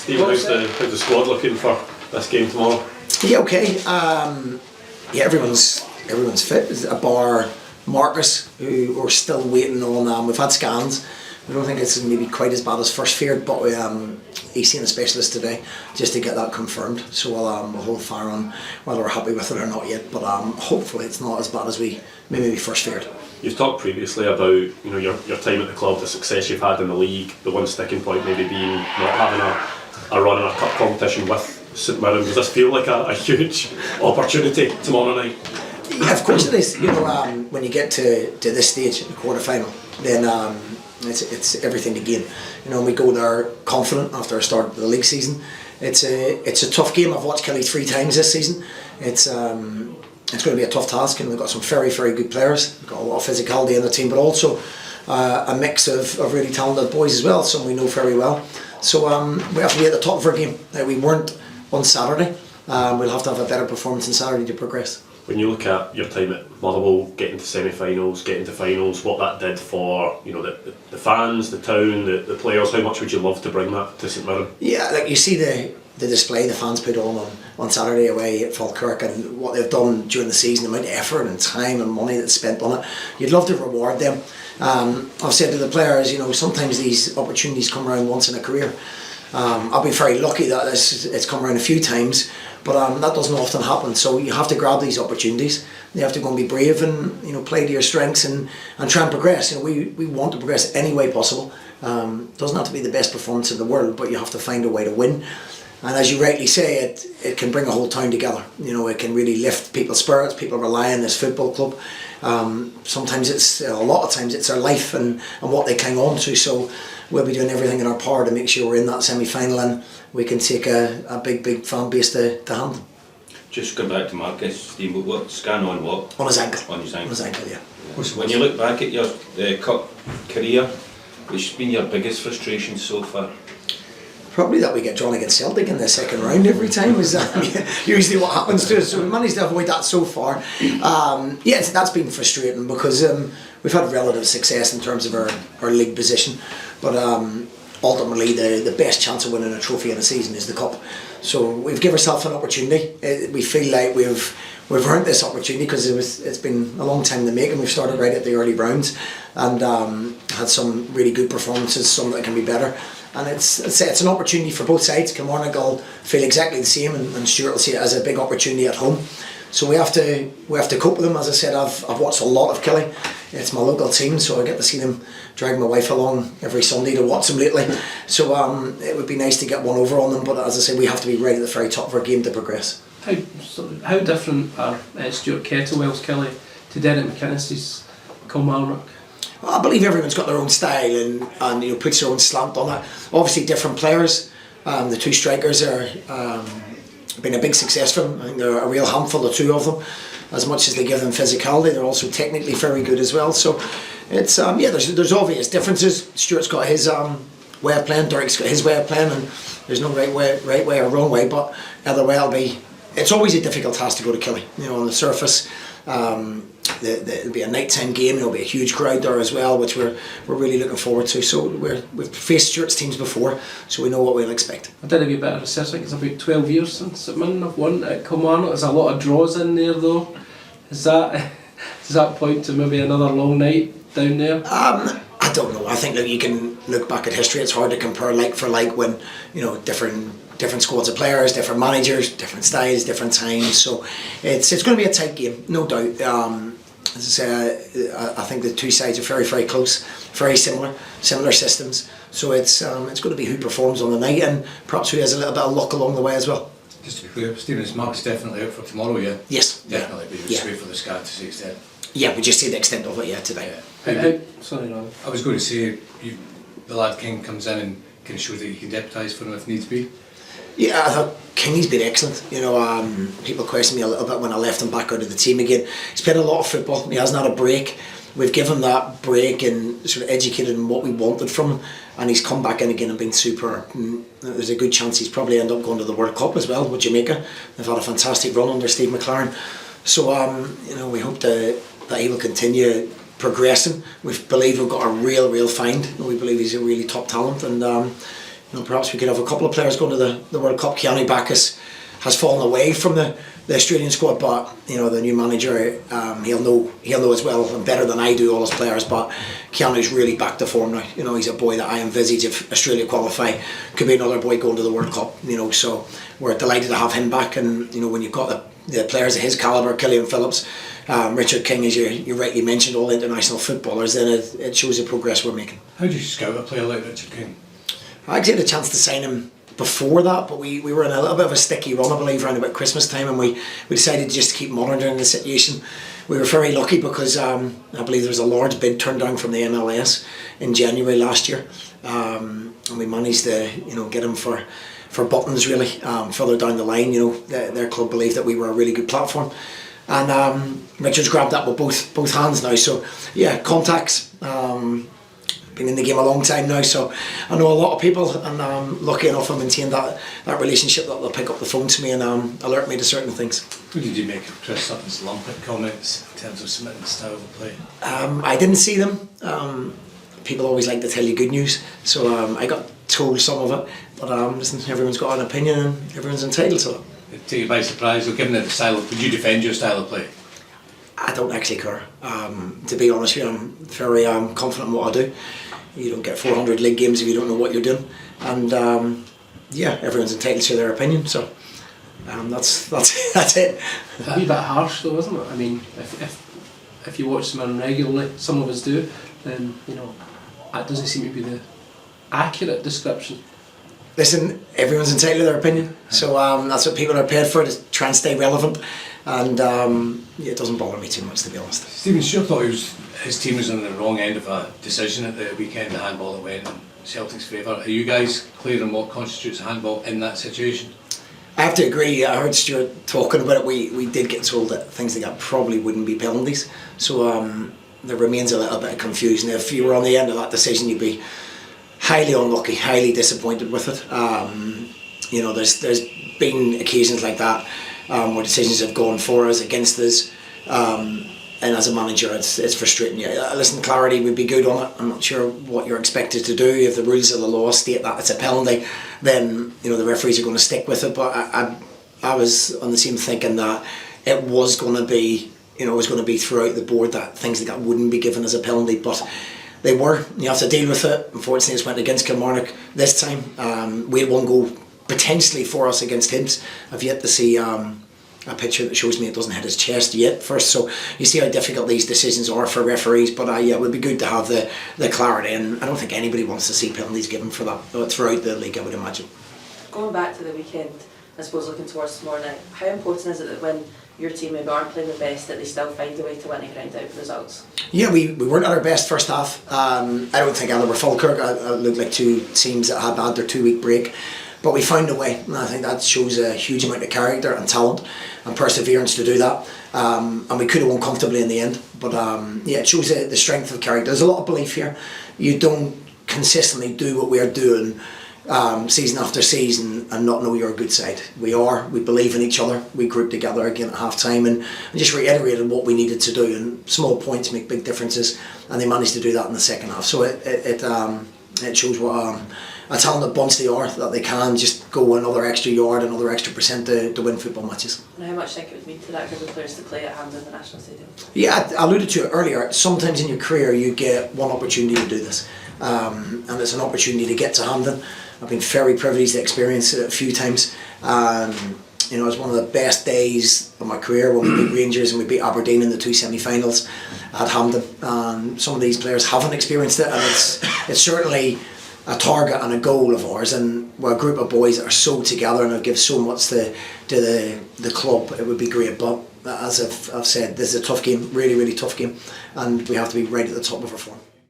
Steve, how's the squad looking for this game tomorrow? Yeah, okay. Everyone's fit. Bar Marcus, who we're still waiting on. We've had scans. We don't think it's maybe quite as bad as first feared, but he's seen a specialist today just to get that confirmed. So we'll hold fire on whether we're happy with it or not yet. But hopefully it's not as bad as we maybe first feared. You've talked previously about your time at the club, the success you've had in the league, the one sticking point maybe being not having a run in a cup competition with St Mirren. Does this feel like a huge opportunity tomorrow night? Yeah, of course it is. When you get to this stage, the quarterfinal, then it's everything to gain. We go there confident after our start of the league season. It's a tough game. I've watched Kelly 3 times this season. It's going to be a tough task, and we've got some very, very good players. We've got a lot of physicality in the team, but also a mix of really talented boys as well, some we know very well. So we have to be at the top of our game. We weren't on Saturday. We'll have to have a better performance on Saturday to progress. When you look at your time at Motherwell, getting to semi-finals, getting to finals, what that did for the fans, the town, the players, how much would you love to bring that to St Mirren? Yeah, like you see the display the fans put on Saturday away at Falkirk, and what they've done during the season, the amount of effort and time and money that's spent on it. You'd love to reward them. I've said to the players, sometimes these opportunities come around once in a career. I've been very lucky that it's come around a few times, but that doesn't often happen. So you have to grab these opportunities. You have to go and be brave and play to your strengths and try and progress. We want to progress any way possible. Doesn't have to be the best performance in the world, but you have to find a way to win. And as you rightly say, it can bring a whole town together. It can really lift people's spirits. People rely on this football club. Sometimes a lot of times it's their life and what they cling on to. So we'll be doing everything in our power to make sure we're in that semi-final and we can take a big fan base to hand. Just going back to Marcus, Steve, what scan on what? On his ankle. On his ankle. On his ankle, yeah. When you look back at your cup career, which has been your biggest frustration so far? Probably that we get drawn against Celtic in the second round every time is usually what happens to us. So we managed to avoid that so far. That's been frustrating because we've had relative success in terms of our league position, but ultimately the best chance of winning a trophy in a season is the cup. So we've given ourselves an opportunity. We feel like we've earned this opportunity because it's been a long time in the making. We've started right at the early rounds and had some really good performances, some that can be better. And it's an opportunity for both sides. Kilmarnock will feel exactly the same, and Stuart will see it as a big opportunity at home. So we have to cope with them. As I said, I've watched a lot of Killy. It's my local team, so I get to see them drag my wife along every Sunday to watch them lately. So it would be nice to get one over on them. But as I say, we have to be right at the very top of our game to progress. How different are Stuart Kettlewell's Killy to Derek McInnes's Kilmarnock? I believe everyone's got their own style and puts their own slant on it. Obviously different players. The two strikers are been a big success for them. I think they're a real handful, the two of them. As much as they give them physicality, they're also technically very good as well. So it's there's obvious differences. Stuart's got his way of playing, Derek's got his way of playing, and there's no right way or wrong way, but either way it's always a difficult task to go to Killy. On the surface. It'll be a nighttime game. There'll be a huge crowd there as well, which we're really looking forward to. So we've faced Stuart's teams before, so we know what we'll expect. I did a wee bit of research. I think it's about 12 years since St Mirren have won at Kilmarnock. There's a lot of draws in there though. Does that point to maybe another long night down there? I don't know. I think that you can look back at history. It's hard to compare like for like when different squads of players, different managers, different styles, different times. So it's going to be a tight game, no doubt. As I say, I think the two sides are very, very close, very similar systems. So it's going to be who performs on the night and perhaps who has a little bit of luck along the way as well. Just to be clear, Stephen's Mark's definitely out for tomorrow, yeah? Yes. Definitely, but you just wait for the scan to see extent. Yeah, we just see the extent of it, today. Sorry, Ron. I was going to say, the lad King comes in and kind of shows that you can deputise for him if needs be. Yeah, I thought Kingy's been excellent. People question me a little bit when I left him back out of the team again. He's played a lot of football. He hasn't had a break. We've given him that break and sort of educated him what we wanted from him, and he's come back in again and been super. There's a good chance he's probably end up going to the World Cup as well with Jamaica. They've had a fantastic run under Steve McLaren, so we hope that he will continue progressing. We believe we've got a real find. We believe he's a really top talent, and perhaps we could have a couple of players going to the World Cup. Keanu Bacchus has fallen away from the Australian squad, but the new manager, he'll know as well and better than I do all his players. But Keanu's really back to form now. He's a boy that I envisage if Australia qualify could be another boy going to the World Cup. So we're delighted to have him back. And when you've got the players of his calibre, Killian Phillips, Richard King, as you rightly mentioned, all international footballers, then it shows the progress we're making. How do you scout a player like Richard King? I actually had a chance to sign him before that, but we were in a little bit of a sticky run, I believe, around about Christmas time, and we decided just to keep monitoring the situation. We were very lucky because I believe there was a large bid turned down from the MLS in January last year, and we managed to get him for buttons really further down the line. Their club believed that we were a really good platform, and Richard's grabbed that with both hands now. So yeah, contacts. Been in the game a long time now, so I know a lot of people, and I'm lucky enough to maintain that relationship that they'll pick up the phone to me and alert me to certain things. What did you make of Chris Sutton's lumpet comments in terms of Smith's style of play? I didn't see them. People always like to tell you good news, so I got told some of it, but listen, everyone's got an opinion and everyone's entitled to it. It take you by surprise, given the style would you defend your style of play? I don't actually care. To be honest with you, I'm very confident in what I do. You don't get 400 league games if you don't know what you're doing, and everyone's entitled to their opinion. So that's it. It's a wee bit harsh though, isn't it? I mean, if you watch them regularly, some of us do, then that doesn't seem to be the accurate description. Listen, everyone's entitled to their opinion, so that's what people are paid for, to try and stay relevant, and it doesn't bother me too much, to be honest. Stephen Stewart thought his team was on the wrong end of a decision at the weekend, the handball that went in Celtic's favour. Are you guys clear on what constitutes a handball in that situation? I have to agree. I heard Stuart talking about it. We did get told that things like that probably wouldn't be penalties, so there remains a little bit of confusion. If you were on the end of that decision, you'd be highly unlucky, highly disappointed with it. There's been occasions like that where decisions have gone for us, against us, and as a manager it's frustrating. Listen, clarity would be good on it. I'm not sure what you're expected to do. If the rules of the law state that it's a penalty, then the referees are going to stick with it. But I was on the same thinking that it was going to be throughout the board that things like that wouldn't be given as a penalty, but they were. You have to deal with it. Unfortunately, it's went against Kilmarnock this time. We had one goal potentially for us against Hibs. I've yet to see a picture that shows me it doesn't hit his chest yet first. So you see how difficult these decisions are for referees. But it would be good to have the clarity, and I don't think anybody wants to see penalties given for that throughout the league, I would imagine. Going back to the weekend, I suppose looking towards tomorrow night, how important is it that when your team maybe aren't playing the best, that they still find a way to win and grind out results? Yeah, we weren't at our best first half. I don't think either were Falkirk. It looked like two teams that had their 2 week break. But we found a way, and I think that shows a huge amount of character and talent and perseverance to do that. And we could have won comfortably in the end. But it shows the strength of character. There's a lot of belief here. You don't consistently do what we are doing season after season and not know you're a good side. We believe in each other. We grouped together again at half time and just reiterated what we needed to do, and small points make big differences, and they managed to do that in the second half. So it shows what a talented bunch they are, that they can just go another extra yard, another extra % to win football matches. And how much do you think it would mean to that group of players to play at Hampden in the National Stadium? Yeah, I alluded to it earlier. Sometimes in your career you get one opportunity to do this, and it's an opportunity to get to Hampden. I've been very privileged to experience it a few times. It was one of the best days of my career when we beat Rangers and we beat Aberdeen in the 2 semi-finals at Hampden. Some of these players haven't experienced it, and it's certainly a target and a goal of ours, and we're a group of boys that are so together and have given so much to the club. It would be great, but as I've said, this is a tough game, really, really tough game, and we have to be right at the top of our form.